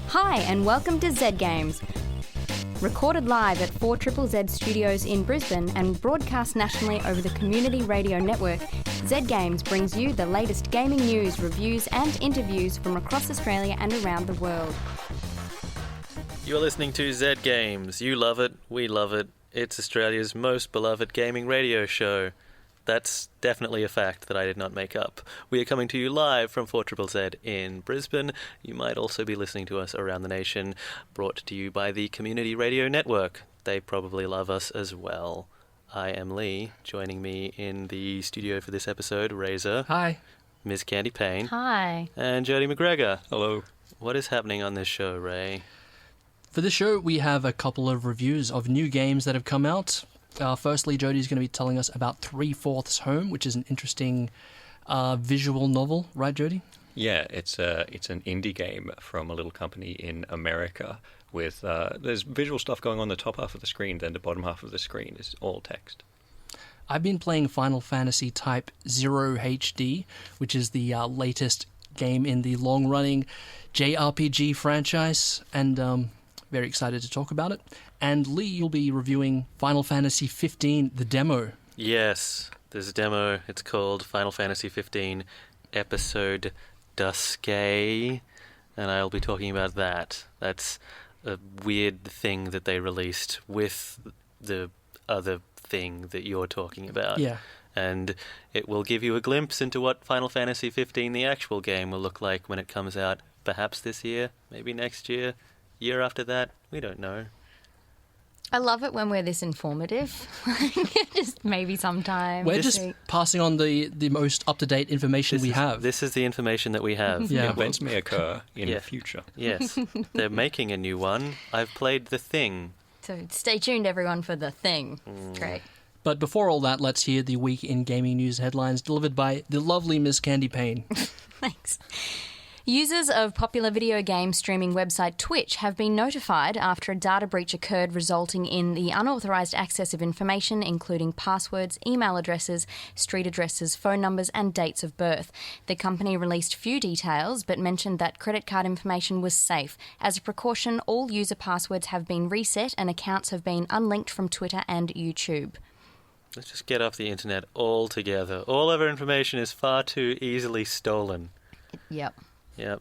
Hi, and welcome to Z Games. Recorded live at 4ZZZ Studios in Brisbane and broadcast nationally over the Community Radio Network, Z Games brings you the latest gaming news, reviews and interviews from across Australia and around the world. You're listening to Z Games. You love it, we love it. It's Australia's most beloved gaming radio show. That's definitely a fact that I did not make up. We are coming to you live from 4ZZZ in Brisbane. You might also be listening to us around the nation, brought to you by the Community Radio Network. They probably love us as well. I am Lee. Joining me in the studio for this episode, Razor. Hi. Ms. Candi Payne. Hi. And Jody Macgregor. Hello. What is happening on this show, Ray? For this show, we have a couple of reviews of new games that have come out. Firstly, Jody's going to be telling us about 3/4 Home, which is an interesting visual novel, right, Jody? Yeah, it's an indie game from a little company in America with there's visual stuff going on the top half of the screen, then the bottom half of the screen is all text. I've been playing Final Fantasy Type 0 HD, which is the latest game in the long-running JRPG franchise, and very excited to talk about it. And Lee, you'll be reviewing Final Fantasy 15, the demo. Yes, there's a demo. It's called Final Fantasy 15 Episode Duske, and I'll be talking about that. That's a weird thing that they released with the other thing that you're talking about. Yeah. And it will give you a glimpse into what Final Fantasy 15, the actual game, will look like when it comes out, perhaps this year, maybe next year, year after that, we don't know. I love it when we're this informative. Just maybe sometime. We're just passing on the most up-to-date information we have. This is the information that we have. Yeah. Events may occur in the future. Yes. They're making a new one. I've played The Thing. So stay tuned, everyone, for The Thing. Great. But before all that, let's hear the week in gaming news headlines delivered by the lovely Miss Candi Payne. Thanks. Users of popular video game streaming website Twitch have been notified after a data breach occurred resulting in the unauthorised access of information including passwords, email addresses, street addresses, phone numbers and dates of birth. The company released few details but mentioned that credit card information was safe. As a precaution, all user passwords have been reset and accounts have been unlinked from Twitter and YouTube. Let's just get off the internet altogether. All of our information is far too easily stolen. Yep. Yep.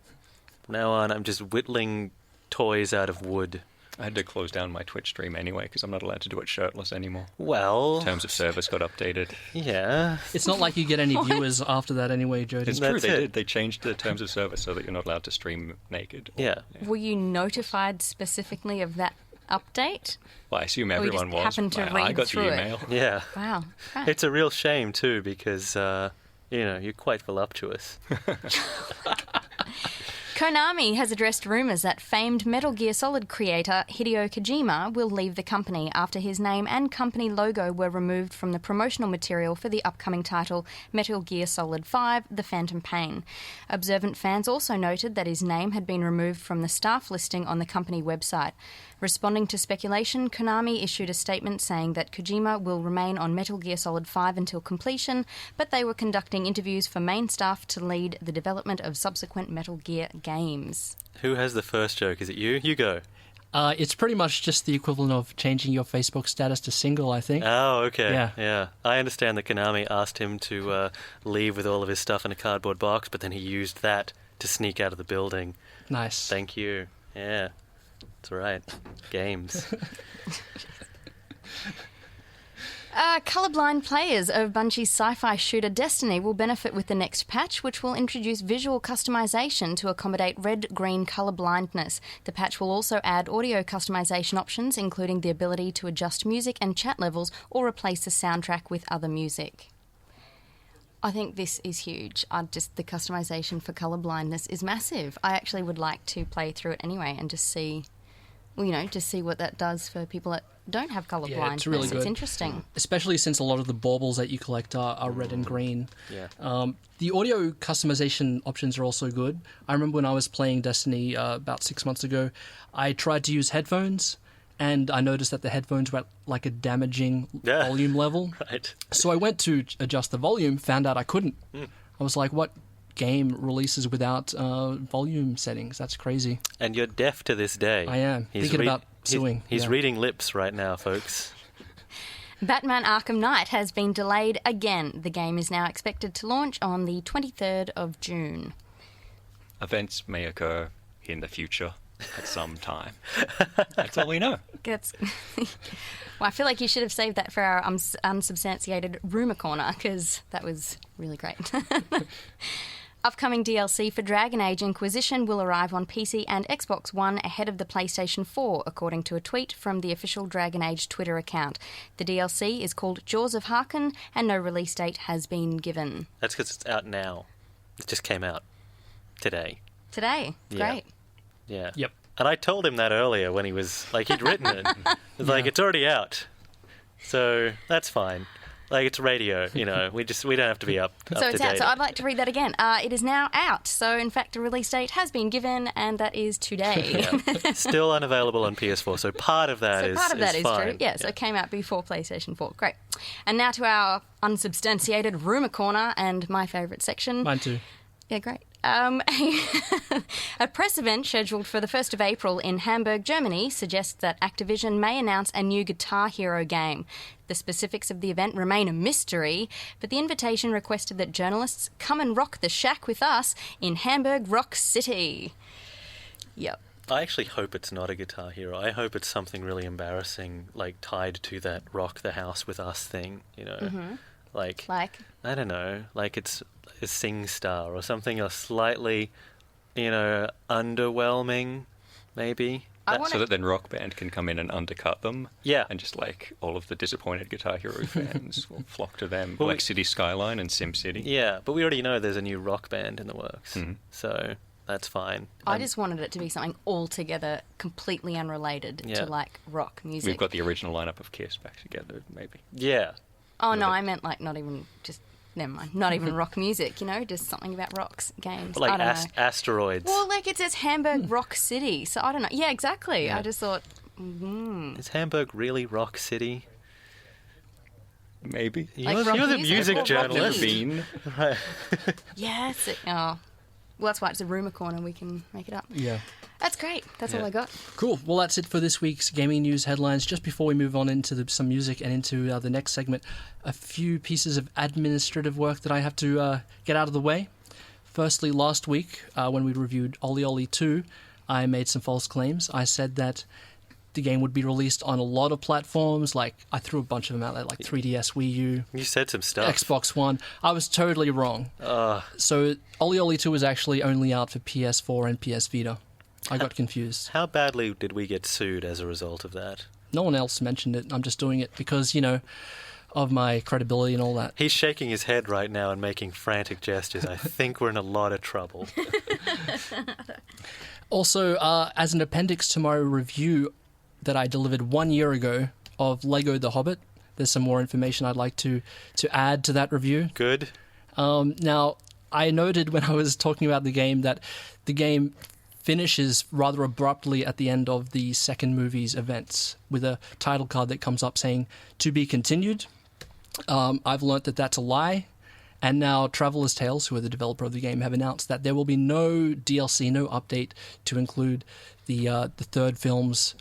From now on, I'm just whittling toys out of wood. I had to close down my Twitch stream anyway because I'm not allowed to do it shirtless anymore. Well... Terms of service got updated. Yeah. It's not like you get any viewers after that anyway, Jody. It's true, they did. They changed the terms of service so that you're not allowed to stream naked. Yeah. Were you notified specifically of that update? Well, I assume everyone was. Happened to I read got through the email. it. Yeah. Wow. It's a real shame, too, because, you're quite voluptuous. Konami has addressed rumours that famed Metal Gear Solid creator Hideo Kojima will leave the company after his name and company logo were removed from the promotional material for the upcoming title Metal Gear Solid 5: The Phantom Pain. Observant fans also noted that his name had been removed from the staff listing on the company website. Responding to speculation, Konami issued a statement saying that Kojima will remain on Metal Gear Solid 5 until completion, but they were conducting interviews for main staff to lead the development of subsequent Metal Gear games. Who has the first joke? Is it you? You go. It's pretty much just the equivalent of changing your Facebook status to single, I think. Oh, okay. Yeah. I understand that Konami asked him to leave with all of his stuff in a cardboard box, but then he used that to sneak out of the building. Nice. Thank you. Yeah. That's right. Games. Colourblind players of Bungie's sci-fi shooter Destiny will benefit with the next patch, which will introduce visual customization to accommodate red-green colour blindness. The patch will also add audio customization options, including the ability to adjust music and chat levels or replace the soundtrack with other music. I think this is huge. The customization for colour blindness is massive. I actually would like to play through it anyway and just see what that does for people that don't have colour blindness. It's really good. It's interesting. Especially since a lot of the baubles that you collect are red and green. Yeah. The audio customization options are also good. I remember when I was playing Destiny about 6 months ago, I tried to use headphones, and I noticed that the headphones were at like a damaging volume level. Right. So I went to adjust the volume, found out I couldn't. I was like, what game releases without volume settings. That's crazy. And you're deaf to this day. I am. Thinking about suing. He's reading lips right now, folks. Batman Arkham Knight has been delayed again. The game is now expected to launch on the 23rd of June. Events may occur in the future at some time. That's all we know. Well, I feel like you should have saved that for our unsubstantiated rumour corner, because that was really great. Upcoming DLC for Dragon Age Inquisition will arrive on PC and Xbox One ahead of the PlayStation 4, according to a tweet from the official Dragon Age Twitter account. The DLC is called Jaws of Harken, and no release date has been given. That's because it's out now. It just came out today. Today? Yeah. Great. Yeah. Yep. And I told him that earlier when he was, like, he'd written it. It's like, it's already out. So that's fine. Like, it's radio, we don't have to be up So to it's date. out. So I'd like to read that again. It is now out. So, in fact, a release date has been given, and that is today. Yeah. Still unavailable on PS4, so part of that is fine. True. Yeah, so it came out before PlayStation 4. Great. And now to our unsubstantiated rumour corner and my favourite section. Mine too. Yeah, great. A press event scheduled for the 1st of April in Hamburg, Germany, suggests that Activision may announce a new Guitar Hero game. The specifics of the event remain a mystery, but the invitation requested that journalists come and rock the shack with us in Hamburg Rock City. Yep. I actually hope it's not a Guitar Hero. I hope it's something really embarrassing, like, tied to that Rock the House with Us thing, Mm-hmm. Like, Like? I don't know, like it's a SingStar or something slightly, underwhelming, maybe. So that then Rock Band can come in and undercut them. Yeah. And just like all of the disappointed Guitar Hero fans will flock to them. Well, like City Skyline and SimCity. Yeah, but we already know there's a new Rock Band in the works, so that's fine. I just wanted it to be something altogether completely unrelated to, like, rock music. We've got the original lineup of Kiss back together, maybe. Yeah. Oh, no, I meant, like, not even just... Never mind. Not even rock music, just something about rocks, games. But like I don't know. asteroids. Well, like, it says Hamburg Rock City, so I don't know. Yeah, exactly. Yeah. I just thought... Is Hamburg really Rock City? Maybe. Like You're rock the music? music Well, rock journalist. music. Right. Yes. Oh. Well, that's why it's a rumour corner. We can make it up. Yeah. That's great. That's all I got. Cool. Well, that's it for this week's gaming news headlines. Just before we move on into some music and into the next segment, a few pieces of administrative work that I have to get out of the way. Firstly, last week, when we reviewed Oli Oli 2, I made some false claims. I said that the game would be released on a lot of platforms. Like, I threw a bunch of them out there, like 3DS, Wii U. You said some stuff. Xbox One. I was totally wrong. So Oli Oli 2 was actually only out for PS4 and PS Vita. I got confused. How badly did we get sued as a result of that? No one else mentioned it. I'm just doing it because, of my credibility and all that. He's shaking his head right now and making frantic gestures. I think we're in a lot of trouble. Also, as an appendix to my review that I delivered 1 year ago of Lego The Hobbit, there's some more information I'd like to add to that review. Good. Now, I noted when I was talking about the game that the game finishes rather abruptly at the end of the second movie's events with a title card that comes up saying, "To be continued." I've learnt that that's a lie. And now Traveller's Tales, who are the developer of the game, have announced that there will be no DLC, no update to include the third film's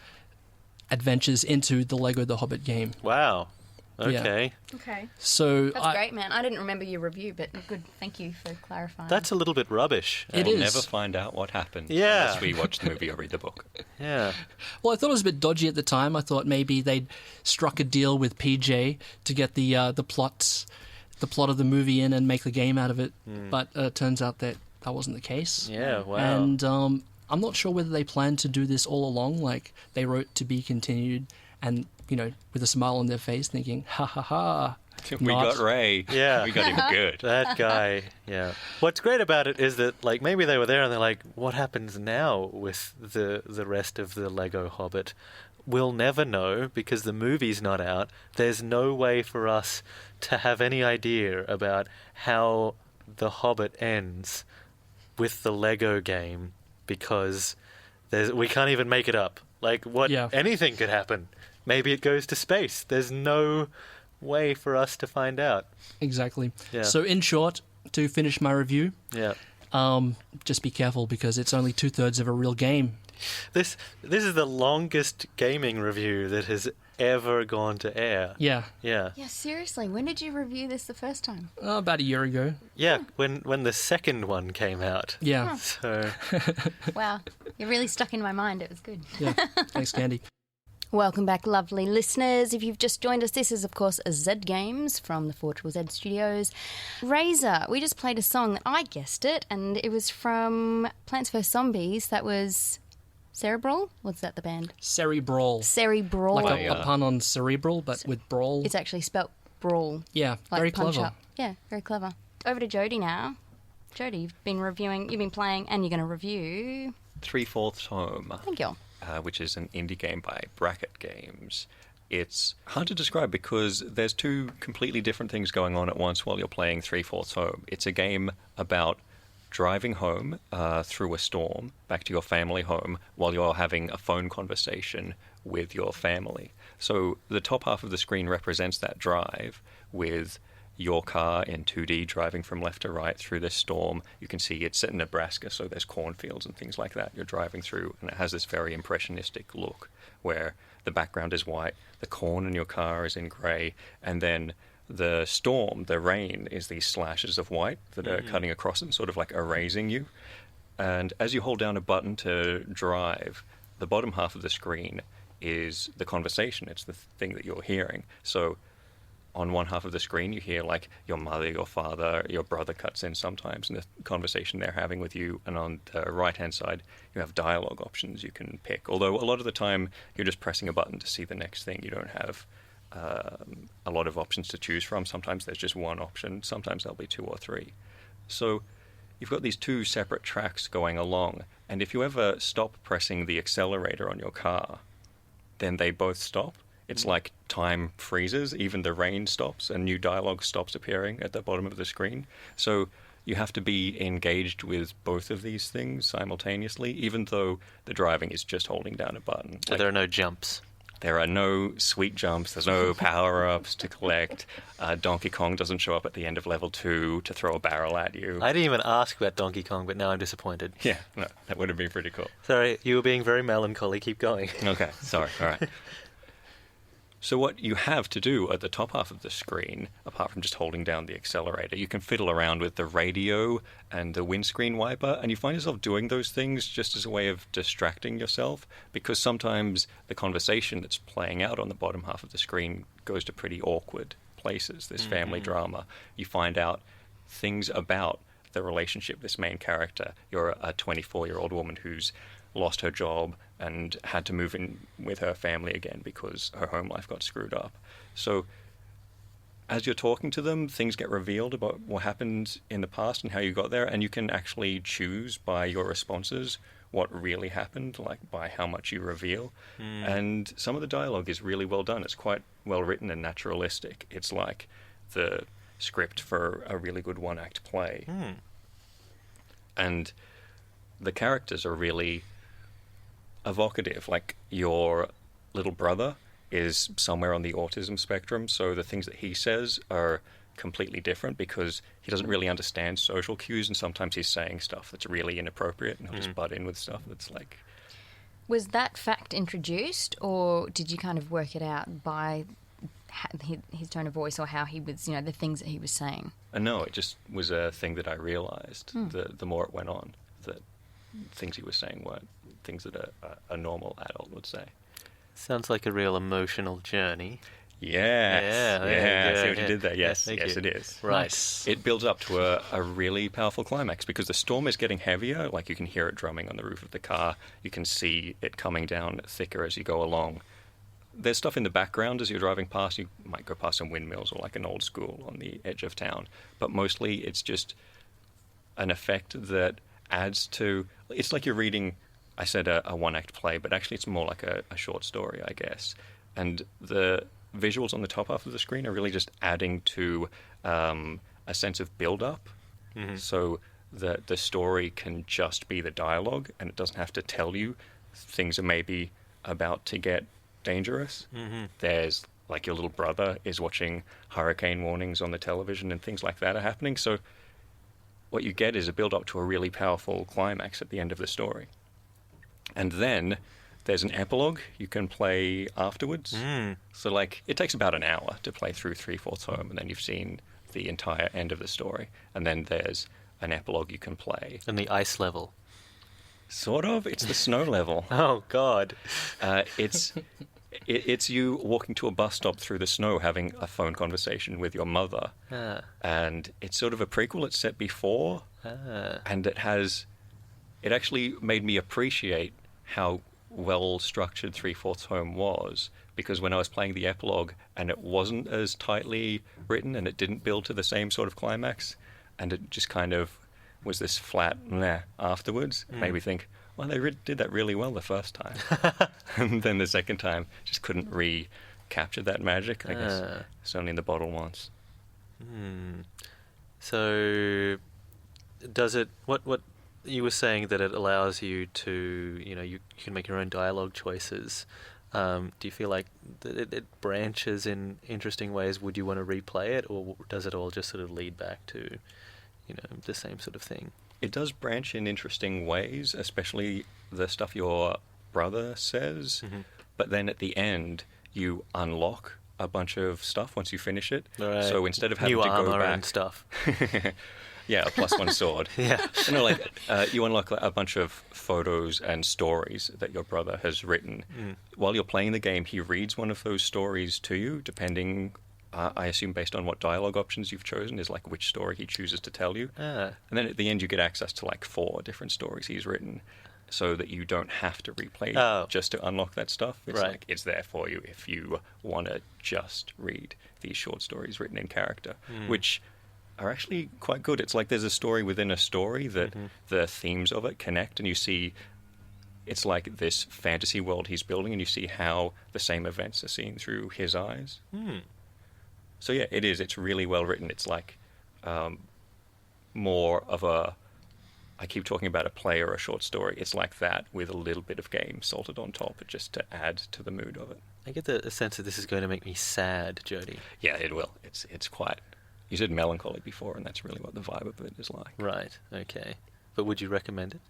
adventures into the Lego The Hobbit game. Wow. Okay. Yeah. Okay. So That's great, man. I didn't remember your review, but good. Thank you for clarifying. That's a little bit rubbish. It We'll is. never find out what happened Yeah. unless we watch the movie or read the book. Yeah. Well, I thought it was a bit dodgy at the time. I thought maybe they'd struck a deal with PJ to get the plot of the movie in and make the game out of it. But it turns out that wasn't the case. Yeah, wow. And I'm not sure whether they planned to do this all along. Like, they wrote "To be continued" and, with a smile on their face thinking, ha ha ha. We got Ray. Yeah. We got him good. That guy, yeah. What's great about it is that, like, maybe they were there and they're like, what happens now with the rest of the Lego Hobbit? We'll never know because the movie's not out. There's no way for us to have any idea about how the Hobbit ends with the Lego game because we can't even make it up. Like, anything could happen. Maybe it goes to space. There's no way for us to find out. Exactly. Yeah. So in short, to finish my review. Yeah. Just be careful because it's only 2/3 of a real game. This is the longest gaming review that has ever gone to air. Yeah. Yeah. Yeah, seriously, when did you review this the first time? About a year ago. Yeah, when the second one came out. Yeah. So Wow, you're really stuck in my mind. It was good. Yeah. Thanks, Candi. Welcome back, lovely listeners. If you've just joined us, this is, of course, Z Games from the 4ZZZ Studios. Razor, we just played a song that I guessed it, and it was from Plants vs. Zombies. That was Cerebral? What's that, the band? Cerebral. Cerebral. Like a pun on cerebral, but with brawl. It's actually spelt brawl. Yeah, Like very punch clever. up. Yeah, very clever. Over to Jody now. Jody, you've been playing, and you're going to review... 3/4 Home. Thank you. Which is an indie game by Bracket Games. It's hard to describe because there's two completely different things going on at once while you're playing 3/4 Home. It's a game about driving home through a storm back to your family home while you're having a phone conversation with your family. So the top half of the screen represents that drive with your car in 2D driving from left to right through this storm. You can see it's set in Nebraska, so there's cornfields and things like that you're driving through, and it has this very impressionistic look where the background is white, the corn in your car is in grey, and then the storm, the rain, is these slashes of white that are cutting across and sort of like erasing you. And as you hold down a button to drive, the bottom half of the screen is the conversation. It's the thing that you're hearing. So on one half of the screen, you hear like your mother, your father, your brother cuts in sometimes in the conversation they're having with you. And on the right-hand side, you have dialogue options you can pick. Although a lot of the time, you're just pressing a button to see the next thing. You don't have a lot of options to choose from. Sometimes there's just one option. Sometimes there'll be two or three. So you've got these two separate tracks going along. And if you ever stop pressing the accelerator on your car, then they both stop. It's like time freezes, even the rain stops, and new dialogue stops appearing at the bottom of the screen. So you have to be engaged with both of these things simultaneously, even though the driving is just holding down a button. So there are no jumps. There are no sweet jumps, there's no power-ups to collect. Donkey Kong doesn't show up at the end of level 2 to throw a barrel at you. I didn't even ask about Donkey Kong, but now I'm disappointed. Yeah, no, that would have been pretty cool. Sorry, you were being very melancholy. Keep going. Okay, sorry, all right. So what you have to do at the top half of the screen, apart from just holding down the accelerator, you can fiddle around with the radio and the windscreen wiper, and you find yourself doing those things just as a way of distracting yourself, because sometimes the conversation that's playing out on the bottom half of the screen goes to pretty awkward places, this family drama. You find out things about the relationship, this main character. You're a 24-year-old woman who's lost her job and had to move in with her family again because her home life got screwed up. So as you're talking to them, things get revealed about what happened in the past and how you got there, and you can actually choose by your responses what really happened, like by how much you reveal. And some of the dialogue is really well done. It's quite well written and naturalistic. It's like the script for a really good one-act play. And the characters are really evocative. Like your little brother is somewhere on the autism spectrum, so the things that he says are completely different because he doesn't really understand social cues, and sometimes he's saying stuff that's really inappropriate and he'll just butt in with stuff that's like... Was that fact introduced, or did you kind of work it out by his tone of voice or how he was, the things that he was saying? No, it just was a thing that I realized the more it went on, that things he was saying weren't things that a normal adult would say. Sounds like a real emotional journey. Yes. I see what you did there. Yes, Yeah, yes, you. it is. Right. Nice. It builds up to a really powerful climax because the storm is getting heavier. Like you can hear it drumming on the roof of the car. You can see it coming down thicker as you go along. There's stuff in the background as you're driving past. You might go past some windmills or like an old school on the edge of town. But mostly it's just an effect that adds to... It's like you're reading... I said a one-act play, but actually it's more like a short story, I guess. And the visuals on the top half of the screen are really just adding to a sense of build-up. So that the story can just be the dialogue, and it doesn't have to tell you things are maybe about to get dangerous. There's, like, your little brother is watching hurricane warnings on the television and things like that are happening. So what you get is a build-up to a really powerful climax at the end of the story. And then there's an epilogue you can play afterwards. So, like, it takes about an hour to play through 3/4 Home, and then you've seen the entire end of the story. And then there's an epilogue you can play. And the ice level. Sort of. It's the snow level. Oh, God. It's you walking to a bus stop through the snow having a phone conversation with your mother. And it's sort of a prequel. It's set before. And it actually made me appreciate how well-structured 3/4 Home was, because when I was playing the epilogue and it wasn't as tightly written and it didn't build to the same sort of climax, and it just kind of was this flat meh afterwards, it made me think, well, they did that really well the first time. And then the second time just couldn't recapture that magic. I guess it's only in the bottle once. So does it, what you were saying that it allows you to, you can make your own dialogue choices. Do you feel like it branches in interesting ways? Would you want to replay it, or does it all just sort of lead back to, the same sort of thing? It does branch in interesting ways, especially the stuff your brother says. But then at the end, you unlock a bunch of stuff once you finish it. Right. So instead of having New to go armor back and stuff. Yeah, a +1 sword. Yeah. You unlock a bunch of photos and stories that your brother has written. While you're playing the game, he reads one of those stories to you, depending, I assume based on what dialogue options you've chosen, is like which story he chooses to tell you. And then at the end, you get access to like 4 different stories he's written, so that you don't have to replay just to unlock that stuff. It's like it's there for you if you want to just read these short stories written in character, which are actually quite good. It's like there's a story within a story that the themes of it connect, and you see it's like this fantasy world he's building, and you see how the same events are seen through his eyes. So yeah, it is. It's really well written. It's like more of a, I keep talking about a play or a short story. It's like that with a little bit of game salted on top, just to add to the mood of it. I get the sense that this is going to make me sad, Jody. Yeah, it will. It's quite... You said melancholy before, and that's really what the vibe of it is like. Right, okay. But would you recommend it?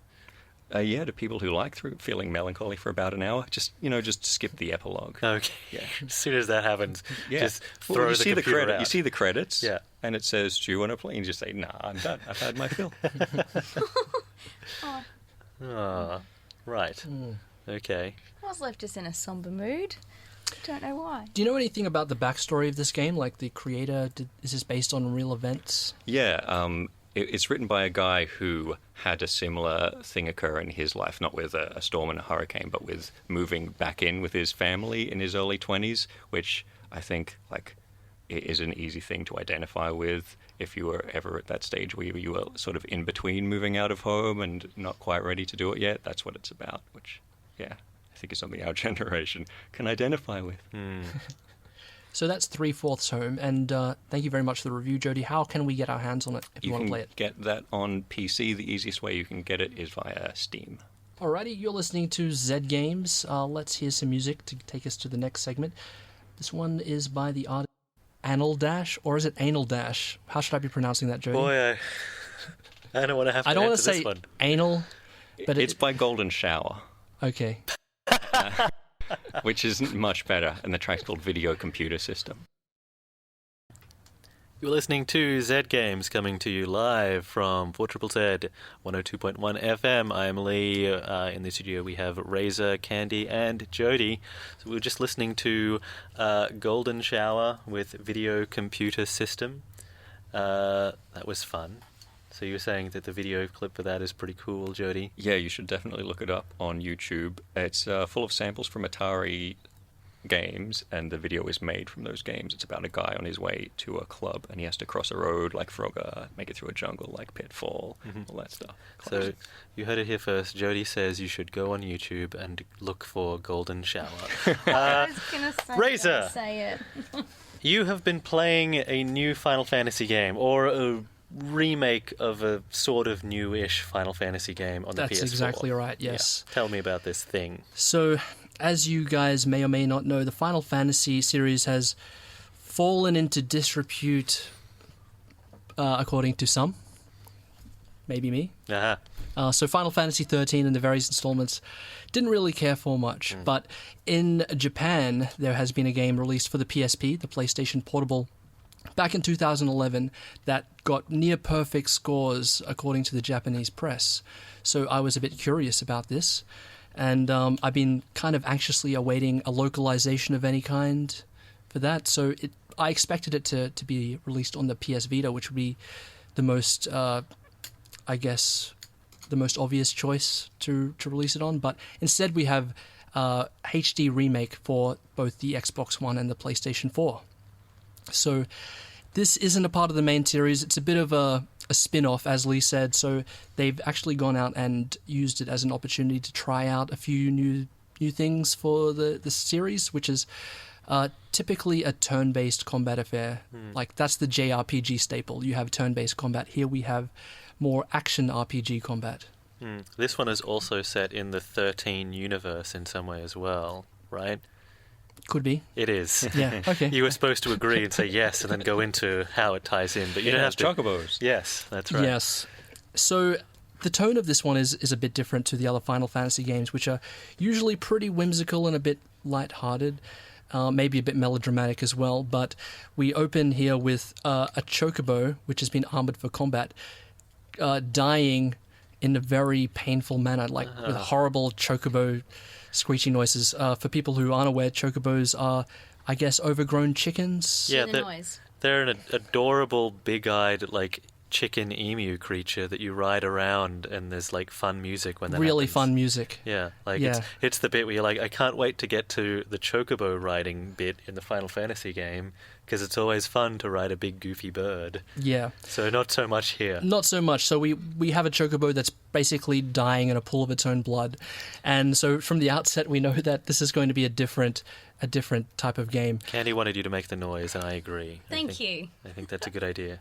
Yeah, to people who like feeling melancholy for about an hour, just skip the epilogue. Okay. Yeah. As soon as that happens, just well, throw you the see computer out. You see the credits, Yeah. And it says, "Do you want to play?" And you just say, "Nah, I'm done. I've had my fill." Right. Okay. I was left just in a somber mood. Don't know why. Do you know anything about the backstory of this game? Like the creator, is this based on real events? Yeah, it's written by a guy who had a similar thing occur in his life, not with a storm and a hurricane, but with moving back in with his family in his early 20s, which I think is an easy thing to identify with if you were ever at that stage where you were sort of in between moving out of home and not quite ready to do it yet. That's what it's about, which, yeah, I think is something our generation can identify with. So that's 3/4 Home, and thank you very much for the review, Jody. How can we get our hands on it if you want to play it? You can get that on PC. The easiest way you can get it is via Steam. Alrighty, you're listening to Zed Games. Let's hear some music to take us to the next segment. This one is by the artist Anal Dash, or is it Anal Dash? How should I be pronouncing that, Jody? Boy, I don't want to have to I don't want to answer say this one. anal, but It's by Golden Shower. Okay. Which is much better, and the track's called Video Computer System. You're listening to Z Games, coming to you live from 4ZZZ 102.1 FM. I'm Lee. In the studio we have Razor, Candi, and Jody. So we were just listening to Golden Shower with Video Computer System. That was fun. So you were saying that the video clip for that is pretty cool, Jody? Yeah, you should definitely look it up on YouTube. It's full of samples from Atari games, and the video is made from those games. It's about a guy on his way to a club, and he has to cross a road like Frogger, make it through a jungle like Pitfall, all that stuff. Classic. So you heard it here first. Jody says you should go on YouTube and look for Golden Shower. I was going to say, Razor. don't say it. You have been playing a new Final Fantasy game, or a remake of a sort of newish Final Fantasy game on the PS4. That's exactly right, yes. Yeah. Tell me about this thing. So, as you guys may or may not know, the Final Fantasy series has fallen into disrepute, according to some. maybe me. Uh-huh. So Final Fantasy 13 and the various installments didn't really care for much. But in Japan, there has been a game released for the PSP, the PlayStation Portable, back in 2011 that got near perfect scores according to the Japanese press. So I was a bit curious about this. And I've been kind of anxiously awaiting a localization of any kind for that. So I expected it to be released on the PS Vita, which would be the most, I guess, the most obvious choice to release it on. But instead we have HD remake for both the Xbox One and the PlayStation 4. So this isn't a part of the main series. It's a bit of a spin-off, as Lee said. So they've actually gone out and used it as an opportunity to try out a few new things for the series, which is typically a turn-based combat affair. Like, that's the JRPG staple. You have turn-based combat. Here we have more action RPG combat. This one is also set in the 13 universe in some way as well, right? Could be. It is. Yeah, okay. You were supposed to agree and say yes and then go into how it ties in, but you don't have to... chocobos. Yes, that's right. Yes. So the tone of this one is a bit different to the other Final Fantasy games, which are usually pretty whimsical and a bit light-hearted, maybe a bit melodramatic as well. But we open here with a chocobo, which has been armored for combat, dying in a very painful manner, like with horrible chocobo screeching noises. For people who aren't aware, chocobos are, I guess, overgrown chickens. Yeah, the noise. they're an adorable, big-eyed, like, chicken emu creature that you ride around, and there's, like, fun music when that Really happens. fun music. Yeah, like, Yeah. It's the bit where you're like, I can't wait to get to the chocobo riding bit in the Final Fantasy game, because it's always fun to ride a big, goofy bird. Yeah. So not so much here. Not so much. So we have a chocobo that's basically dying in a pool of its own blood. And so from the outset, we know that this is going to be a different type of game. Candy wanted you to make the noise, and I agree. Thank you. I think that's a good idea.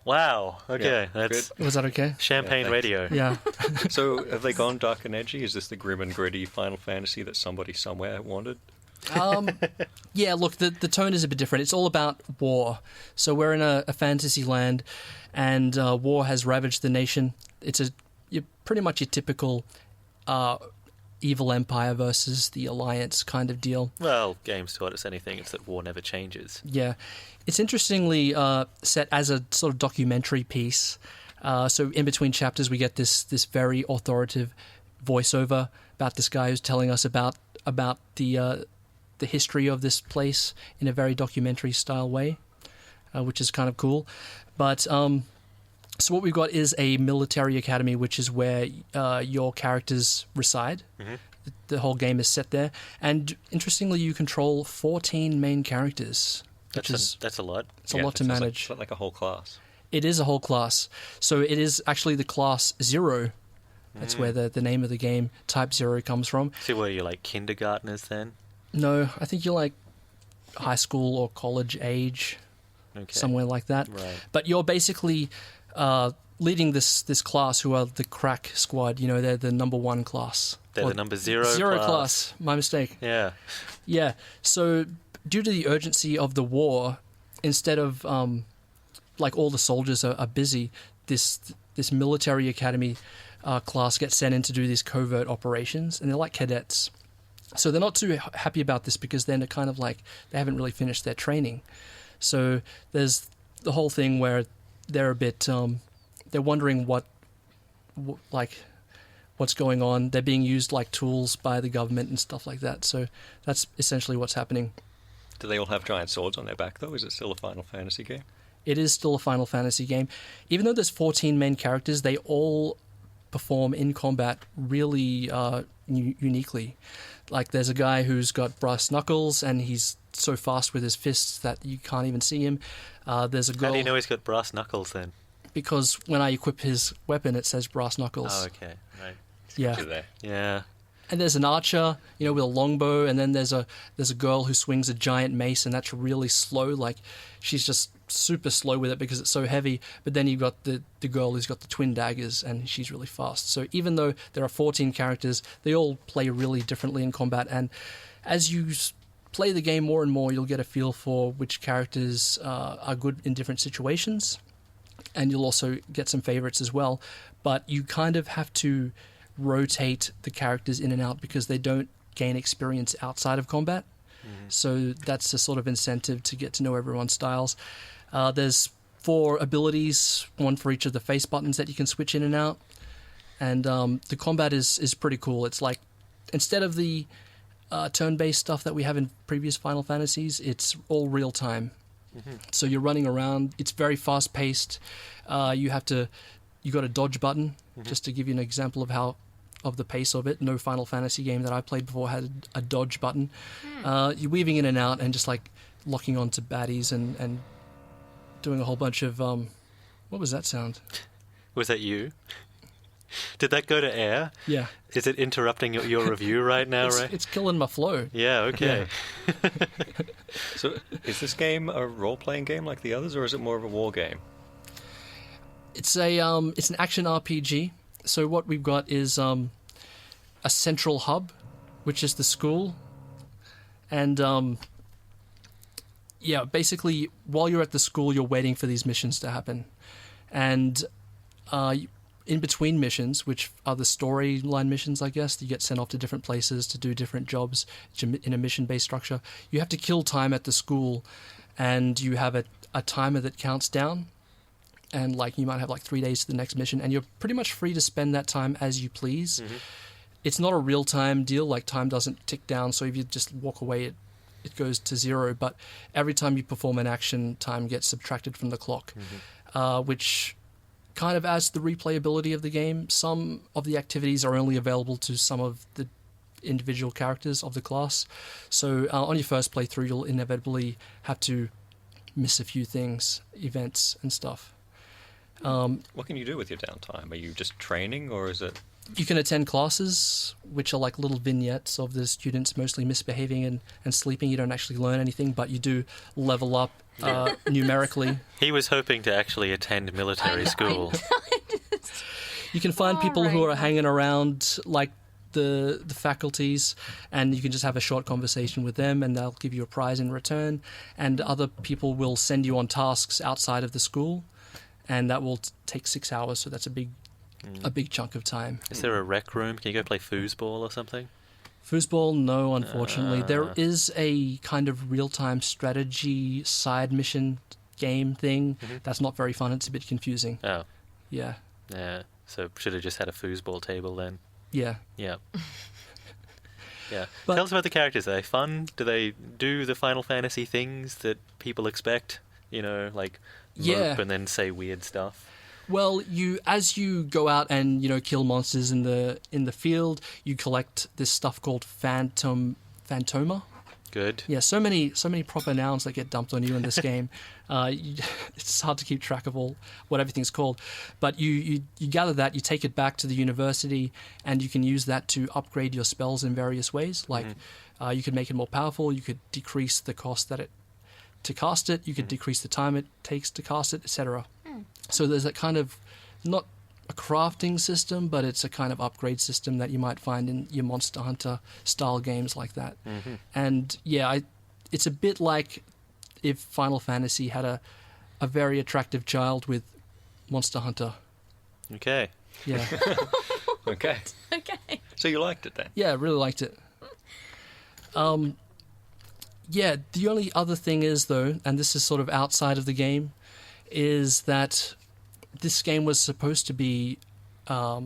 Wow. Okay, that's Was that okay? champagne Yeah, radio. Yeah. So have they gone dark and edgy? Is this the grim and gritty Final Fantasy that somebody somewhere wanted? Yeah, look, the tone is a bit different. It's all about war. So we're in a fantasy land, and war has ravaged the nation. You're pretty much your typical evil empire versus the alliance kind of deal. Well, games taught us anything. It's that war never changes. Yeah. It's interestingly set as a sort of documentary piece. So in between chapters, we get this very authoritative voiceover about this guy who's telling us about the history of this place in a very documentary style way, which is kind of cool. But so what we've got is a military academy, which is where your characters reside. Mm-hmm. The whole game is set there. And interestingly, you control 14 main characters. That's a lot. It's a lot to manage. Like a whole class. It is a whole class. So it is actually the class 0. That's where the name of the game, Type 0, comes from. So what, are you like kindergartners then? No, I think you're like high school or college age, somewhere like that. Right. But you're basically leading this class, who are the crack squad. You know, they're the number 1 class. They're the number 0 class. My mistake. Yeah. Yeah. So due to the urgency of the war, instead of like all the soldiers are busy, this military academy class gets sent in to do these covert operations, and they're like cadets. So they're not too happy about this because they're kind of like, they haven't really finished their training. So there's the whole thing where they're a bit, they're wondering what's going on. They're being used like tools by the government and stuff like that. So that's essentially what's happening. Do they all have giant swords on their back, though? Is it still a Final Fantasy game? It is still a Final Fantasy game. Even though there's 14 main characters, they all perform in combat really uniquely. Like, there's a guy who's got brass knuckles, and he's so fast with his fists that you can't even see him. There's a girl... How do you know he's got brass knuckles then? Because when I equip his weapon, it says brass knuckles. Oh, okay. Right. Yeah. Yeah. And there's an archer, with a longbow, and then there's a girl who swings a giant mace, and that's really slow. Like, she's just super slow with it because it's so heavy. But then you've got the girl who's got the twin daggers, and she's really fast. So even though there are 14 characters, they all play really differently in combat. And as you play the game more and more, you'll get a feel for which characters are good in different situations, and you'll also get some favorites as well. But you kind of have to rotate the characters in and out because they don't gain experience outside of combat. So that's a sort of incentive to get to know everyone's styles. There's 4 abilities, one for each of the face buttons that you can switch in and out. And the combat is pretty cool. It's like, instead of the turn-based stuff that we have in previous Final Fantasies, it's all real-time. So you're running around. It's very fast-paced. You got a dodge button, just to give you an example of the pace of it. No Final Fantasy game that I played before had a dodge button. You're weaving in and out and just like locking onto baddies and doing a whole bunch of what was that sound? Was that you? Did that go to air? Yeah. Is it interrupting your review right now, Ray? It's killing my flow. Yeah, okay. Yeah. So is this game a role-playing game like the others, or is it more of a war game? It's an action RPG. So what we've got is a central hub, which is the school. And basically while you're at the school, you're waiting for these missions to happen. And in between missions, which are the storyline missions, I guess, you get sent off to different places to do different jobs in a mission-based structure. You have to kill time at the school, and you have a timer that counts down. And like you might have like 3 days to the next mission, and you're pretty much free to spend that time as you please. It's not a real-time deal, like time doesn't tick down, so if you just walk away, it goes to 0. But every time you perform an action, time gets subtracted from the clock, which kind of adds to the replayability of the game. Some of the activities are only available to some of the individual characters of the class. So on your first playthrough, you'll inevitably have to miss a few things, events and stuff. What can you do with your downtime? Are you just training, or is it... You can attend classes, which are like little vignettes of the students mostly misbehaving and sleeping. You don't actually learn anything, but you do level up numerically. He was hoping to actually attend military school. You can find people who are hanging around like the faculties, and you can just have a short conversation with them, and they'll give you a prize in return. And other people will send you on tasks outside of the school, and that will take 6 hours, so that's a big chunk of time. Is there a rec room? Can you go play foosball or something? Foosball, no, unfortunately. There is a kind of real-time strategy side mission game thing. That's not very fun. It's a bit confusing. Oh. Yeah. Yeah. So should have just had a foosball table then. Yeah. Yeah. Yeah. But, tell us about the characters. Are they fun? Do they do the Final Fantasy things that people expect? You know, like mope and then say weird stuff? Well, as you go out and kill monsters in the field, you collect this stuff called Phantoma. Good. Yeah, so many proper nouns that get dumped on you in this game. It's hard to keep track of what everything's called. But you gather that, you take it back to the university, and you can use that to upgrade your spells in various ways. Like you could make it more powerful. You could decrease the cost to cast it. You could decrease the time it takes to cast it, etc. So there's a kind of, not a crafting system, but it's a kind of upgrade system that you might find in your Monster Hunter style games like that. And yeah, it's a bit like if Final Fantasy had a very attractive child with Monster Hunter. Okay. Yeah. Okay. Okay. So you liked it then? Yeah, I really liked it. Yeah, the only other thing is, though, and this is sort of outside of the game, is that this game was supposed to be a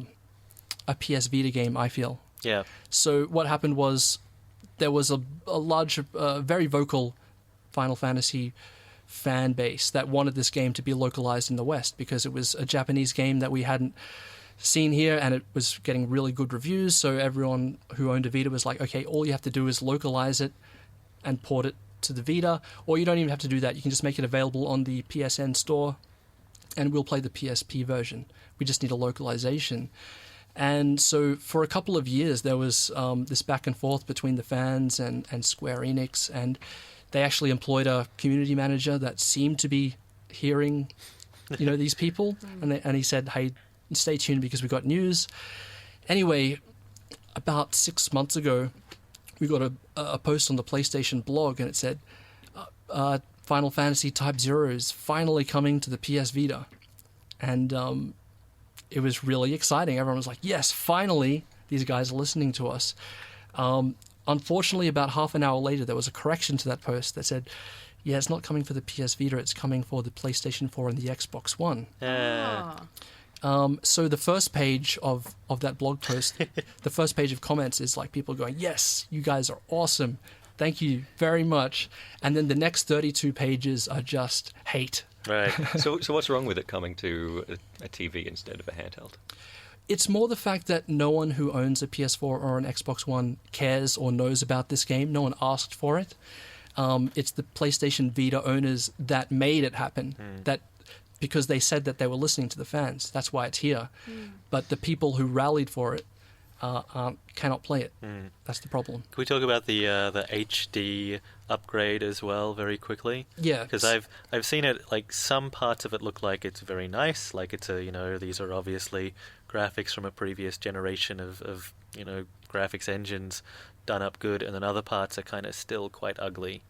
PS Vita game, I feel. Yeah. So what happened was there was a large, very vocal Final Fantasy fan base that wanted this game to be localized in the West because it was a Japanese game that we hadn't seen here, and it was getting really good reviews. So everyone who owned a Vita was like, okay, all you have to do is localize it and port it to the Vita, or you don't even have to do that. You can just make it available on the PSN store, and we'll play the PSP version. We just need a localization. And so for a couple of years, there was this back and forth between the fans and Square Enix, and they actually employed a community manager that seemed to be hearing, these people, and he said, hey, stay tuned because we got news. Anyway, about 6 months ago, we got a post on the PlayStation blog, and it said, Final Fantasy Type 0 is finally coming to the PS Vita. And it was really exciting. Everyone was like, yes, finally, these guys are listening to us. Unfortunately, about half an hour later, there was a correction to that post that said, yeah, it's not coming for the PS Vita, it's coming for the PlayStation 4 and the Xbox One. So the first page of that blog post, the first page of comments is like people going, yes, you guys are awesome. Thank you very much. And then the next 32 pages are just hate. Right. So what's wrong with it coming to a TV instead of a handheld? It's more the fact that no one who owns a PS4 or an Xbox One cares or knows about this game. No one asked for it. It's the PlayStation Vita owners that made it happen. That because they said that they were listening to the fans. That's why it's here. But the people who rallied for it cannot play it. That's the problem. Can we talk about the HD upgrade as well very quickly? Yeah. Because I've seen it, like some parts of it look like it's very nice, like it's these are obviously graphics from a previous generation of graphics engines done up good, and then other parts are kind of still quite ugly.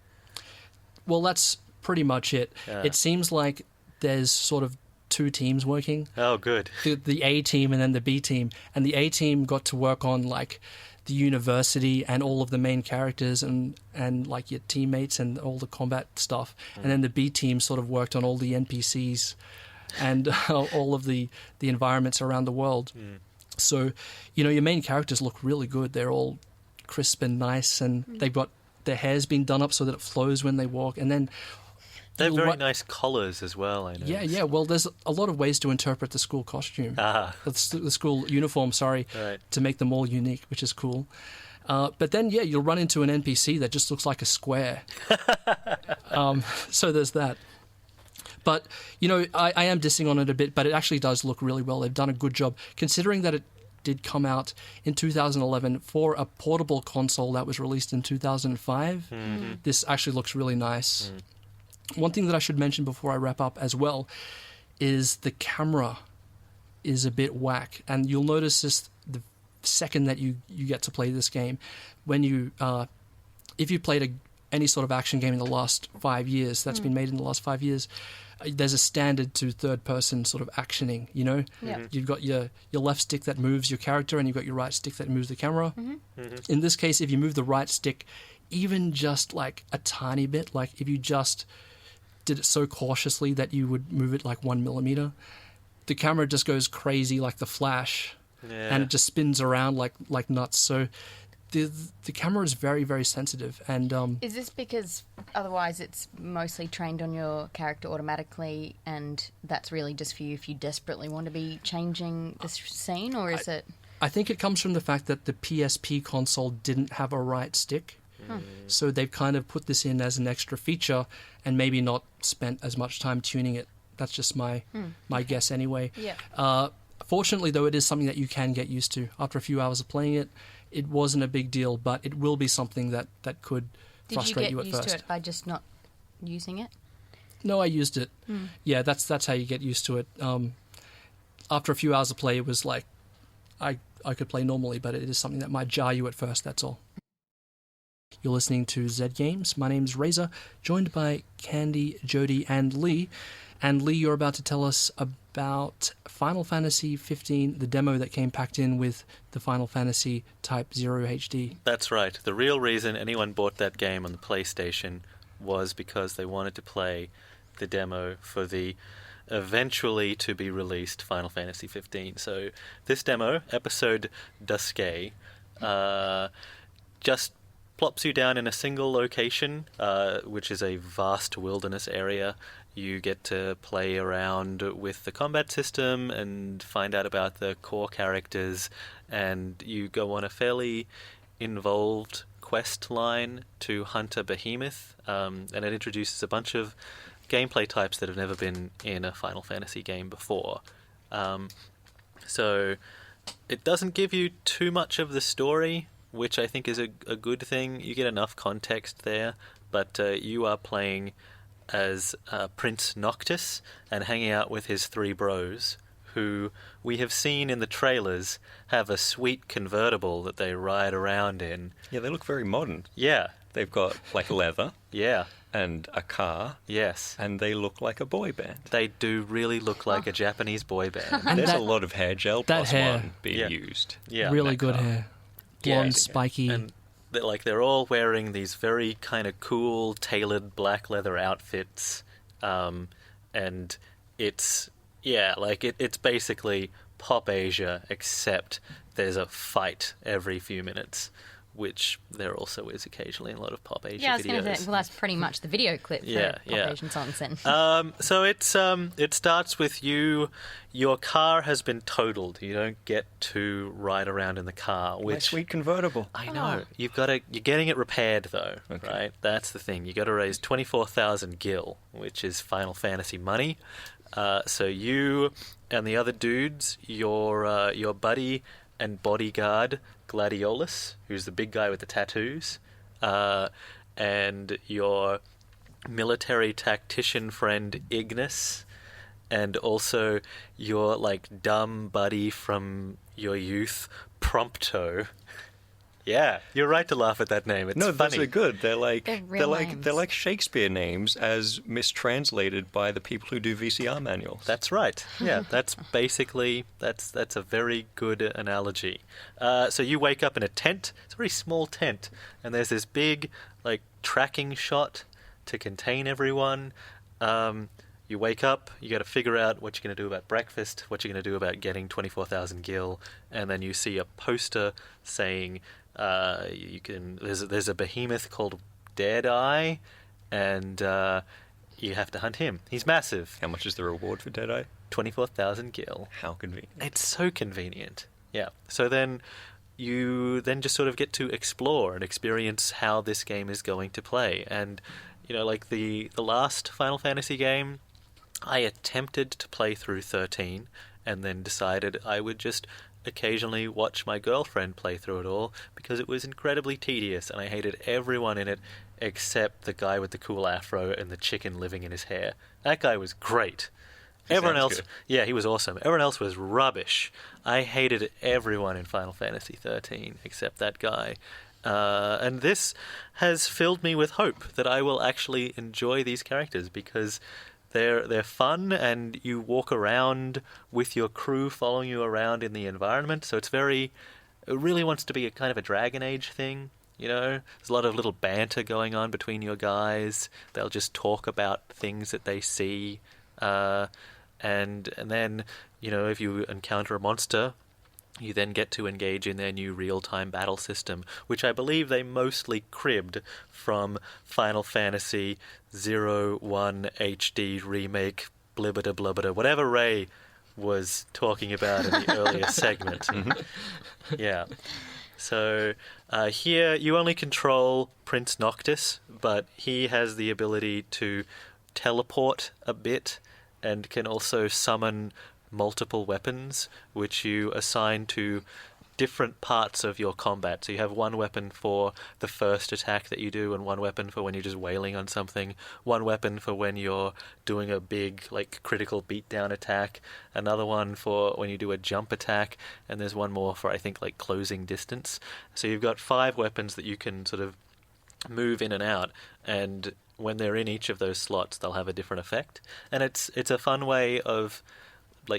Well, that's pretty much it. It seems like there's sort of two teams working. Oh, good. The A team and then the B team. And the A team got to work on like the university and all of the main characters and like your teammates and all the combat stuff. And then the B team sort of worked on all the NPCs and all of the environments around the world. So, your main characters look really good. They're all crisp and nice, and they've got their hair's been done up so that it flows when they walk. And then they have very nice collars as well, I know. Yeah. Well, there's a lot of ways to interpret the school costume. The school uniform, right. to make them all unique, which is cool. But then, you'll run into an NPC that just looks like a square. So there's that. But, I am dissing on it a bit, but it actually does look really well. They've done a good job, considering that it did come out in 2011 for a portable console that was released in 2005. This actually looks really nice. One thing that I should mention before I wrap up as well is the camera is a bit whack. And you'll notice this the second that you get to play this game. When if you played any sort of action game in the last 5 years, that's been made in the last 5 years, there's a standard to third-person sort of actioning, You've got your left stick that moves your character, and you've got your right stick that moves the camera. In this case, if you move the right stick even just like a tiny bit, like if you just did it so cautiously that you would move it like 1 millimeter, the camera just goes crazy like the Flash, and it just spins around like nuts. So the camera is very, very sensitive. And is this because otherwise it's mostly trained on your character automatically, and that's really just for you if you desperately want to be changing the scene, or is it? I think it comes from the fact that the PSP console didn't have a right stick. So they've kind of put this in as an extra feature and maybe not spent as much time tuning it. That's just my guess anyway. Fortunately, though, it is something that you can get used to. After a few hours of playing it, it wasn't a big deal, but it will be something that could frustrate you at first. Did you get used to it by just not using it? No, I used it. Yeah, that's how you get used to it. After a few hours of play, it was like I could play normally, but it is something that might jar you at first, that's all. You're listening to Z Games. My name's Razor, joined by Candi, Jody, and Lee. And Lee, you're about to tell us about Final Fantasy 15, the demo that came packed in with the Final Fantasy Type 0 HD. That's right. The real reason anyone bought that game on the PlayStation was because they wanted to play the demo for the eventually to be released Final Fantasy 15. So this demo, episode Duske, just plops you down in a single location, which is a vast wilderness area. You get to play around with the combat system and find out about the core characters, and you go on a fairly involved quest line to hunt a behemoth, and it introduces a bunch of gameplay types that have never been in a Final Fantasy game before. So it doesn't give you too much of the story, which I think is a good thing. You get enough context there, but you are playing as Prince Noctis and hanging out with his 3 bros, who we have seen in the trailers have a sweet convertible that they ride around in. Yeah, they look very modern. Yeah. They've got, like, leather. Yeah. And a car. Yes. And they look like a boy band. They do really look like a Japanese boy band. There's that- a lot of hair gel that plus hair. one being used. Yeah. Really that good car. hair. Yeah. Blonde, spiky. And they're all wearing these very kind of cool, tailored black leather outfits. And it's, it's basically Pop Asia, except there's a fight every few minutes, which there also is occasionally in a lot of Pop Asia Yeah, I was videos. going to say, well, that's pretty much the video clip for Pop Asian songs then. So it starts with your car has been totaled. You don't get to ride around in the car, My which sweet convertible. I know. You're getting it repaired though, Okay. right? That's the thing. You got to raise 24,000 gil, which is Final Fantasy money. So you and the other dudes, your buddy and bodyguard Gladiolus, who's the big guy with the tattoos, and your military tactician friend Ignis, and also your like dumb buddy from your youth Prompto. Yeah, you're right to laugh at that name. It's No, funny. those are good. They're real names. like Shakespeare names as mistranslated by the people who do VCR manuals. That's right. Yeah, that's basically that's a very good analogy. So you wake up in a tent. It's a very small tent, and there's this big like tracking shot to contain everyone. You wake up. You got to figure out what you're going to do about breakfast, what you're going to do about getting 24,000 gil, and then you see a poster saying you can. There's a behemoth called Deadeye, and you have to hunt him. He's massive. How much is the reward for Deadeye? 24,000 gil. How convenient. It's so convenient. Yeah. So then you just sort of get to explore and experience how this game is going to play. And, like the last Final Fantasy game, I attempted to play through 13 and then decided I would just occasionally watch my girlfriend play through it all because it was incredibly tedious and I hated everyone in it except the guy with the cool afro and the chicken living in his hair. That guy was great. Everyone sounds else, good. yeah, he was awesome. Everyone else was rubbish. I hated everyone in Final Fantasy 13 except that guy. And this has filled me with hope that I will actually enjoy these characters because they're fun and you walk around with your crew following you around in the environment. So it really wants to be a kind of a Dragon Age thing. There's a lot of little banter going on between your guys. They'll just talk about things that they see. And then, if you encounter a monster, you then get to engage in their new real-time battle system, which I believe they mostly cribbed from Final Fantasy 01 HD remake, blibbida blubbida, whatever Ray was talking about in the earlier segment. Yeah. So here you only control Prince Noctis, but he has the ability to teleport a bit and can also summon multiple weapons, which you assign to different parts of your combat. So you have one weapon for the first attack that you do, and one weapon for when you're just wailing on something, one weapon for when you're doing a big, critical beatdown attack, another one for when you do a jump attack, and there's one more for, I think, closing distance. So you've got 5 weapons that you can sort of move in and out, and when they're in each of those slots, they'll have a different effect. And it's a fun way of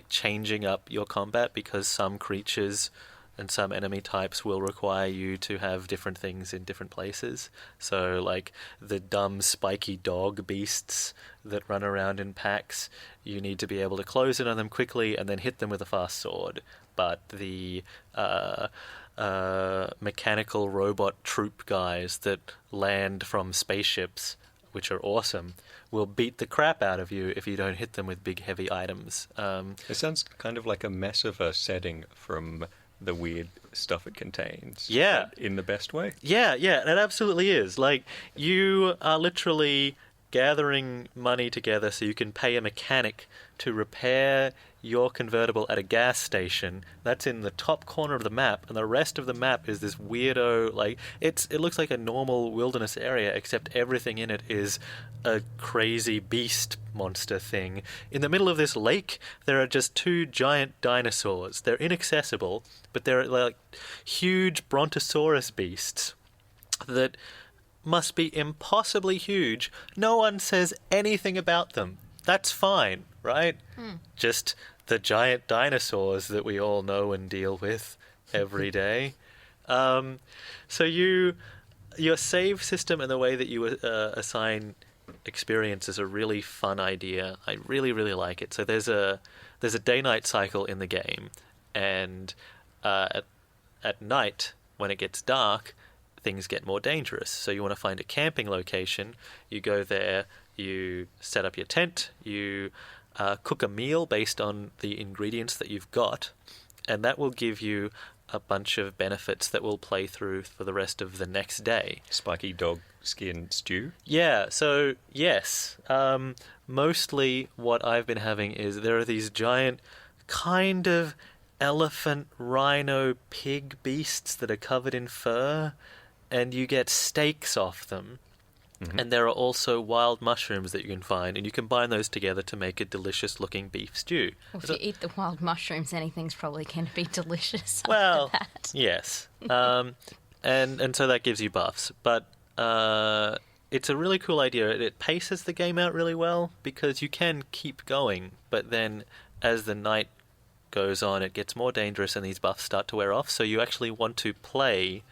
changing up your combat because some creatures and some enemy types will require you to have different things in different places. So the dumb spiky dog beasts that run around in packs, you need to be able to close in on them quickly and then hit them with a fast sword. But the mechanical robot troop guys that land from spaceships, which are awesome, will beat the crap out of you if you don't hit them with big heavy items. It sounds kind of like a mess of a setting from the weird stuff it contains. Yeah. But in the best way. Yeah, it absolutely is. You are literally gathering money together so you can pay a mechanic to repair your convertible at a gas station. That's in the top corner of the map, and the rest of the map is this weirdo, like, it looks like a normal wilderness area, except everything in it is a crazy beast monster thing. In the middle of this lake, there are just 2 giant dinosaurs. They're inaccessible, but they're like huge brontosaurus beasts that must be impossibly huge. No one says anything about them. That's fine, right? Just the giant dinosaurs that we all know and deal with every day. So your save system and the way that you assign experience is a really fun idea. I really, really like it. So there's a day-night cycle in the game, and at night, when it gets dark, things get more dangerous. So you want to find a camping location. You go there, you set up your tent, you cook a meal based on the ingredients that you've got, and that will give you a bunch of benefits that will play through for the rest of the next day. Spiky dog skin stew? Yeah, so yes. Mostly what I've been having is there are these giant kind of elephant, rhino, pig beasts that are covered in fur, and you get steaks off them. Mm-hmm. And there are also wild mushrooms that you can find, and you combine those together to make a delicious-looking beef stew. Well, if you eat the wild mushrooms, anything's probably going to be delicious. Well, after that. Yes. And so that gives you buffs. But it's a really cool idea. It paces the game out really well, because you can keep going, but then as the night goes on, it gets more dangerous and these buffs start to wear off, so you actually want to play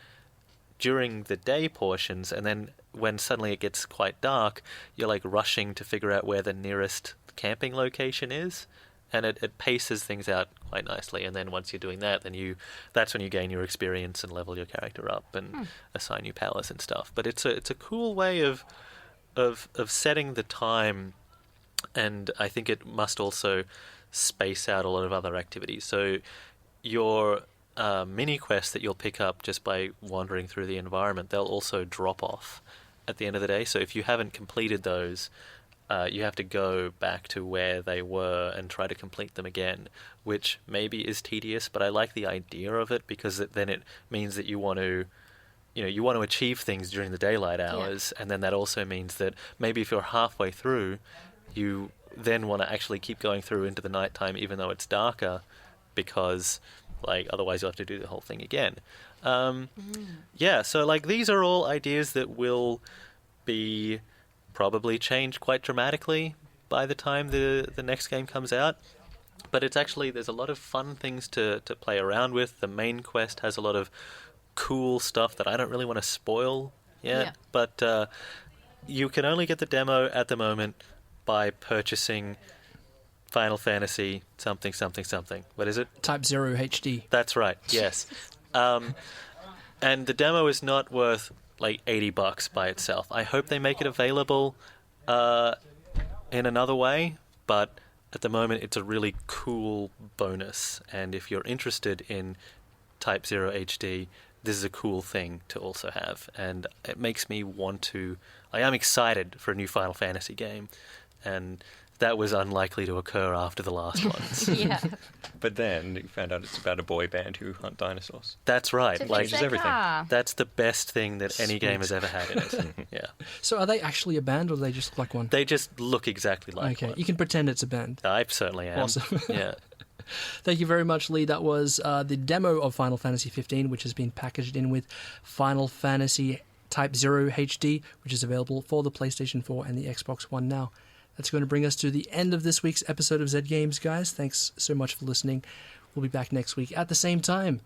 during the day portions, and then when suddenly it gets quite dark, you're like rushing to figure out where the nearest camping location is, and it paces things out quite nicely. And then once you're doing that, then that's when you gain your experience and level your character up and assign new powers and stuff. But it's a cool way of setting the time, and I think it must also space out a lot of other activities. So your mini quests that you'll pick up just by wandering through the environment, they'll also drop off at the end of the day. So if you haven't completed those, you have to go back to where they were and try to complete them again, which maybe is tedious, but I like the idea of it, because then it means that you want to achieve things during the daylight hours, and then that also means that maybe if you're halfway through, you then want to actually keep going through into the nighttime even though it's darker, because otherwise you'll have to do the whole thing again. Yeah, so these are all ideas that will be probably changed quite dramatically by the time the next game comes out. But it's actually, there's a lot of fun things to play around with. The main quest has a lot of cool stuff that I don't really want to spoil yet. Yeah. But you can only get the demo at the moment by purchasing Final Fantasy something. What is it? Type 0 HD. That's right, yes. And the demo is not worth $80 by itself. I hope they make it available in another way, but at the moment it's a really cool bonus. And if you're interested in Type 0 HD, this is a cool thing to also have. And it makes me want to... I am excited for a new Final Fantasy game, and that was unlikely to occur after the last ones. Yeah. But then you found out it's about a boy band who hunt dinosaurs. That's right. Changes everything. That's the best thing that any game has ever had in it. Yeah. So are they actually a band, or do they just look like one? They just look exactly like one. Okay, you can pretend it's a band. I certainly am. Awesome. Yeah. Thank you very much, Lee. That was the demo of Final Fantasy 15, which has been packaged in with Final Fantasy Type 0 HD, which is available for the PlayStation 4 and the Xbox One now. That's going to bring us to the end of this week's episode of Z Games, guys. Thanks so much for listening. We'll be back next week at the same time.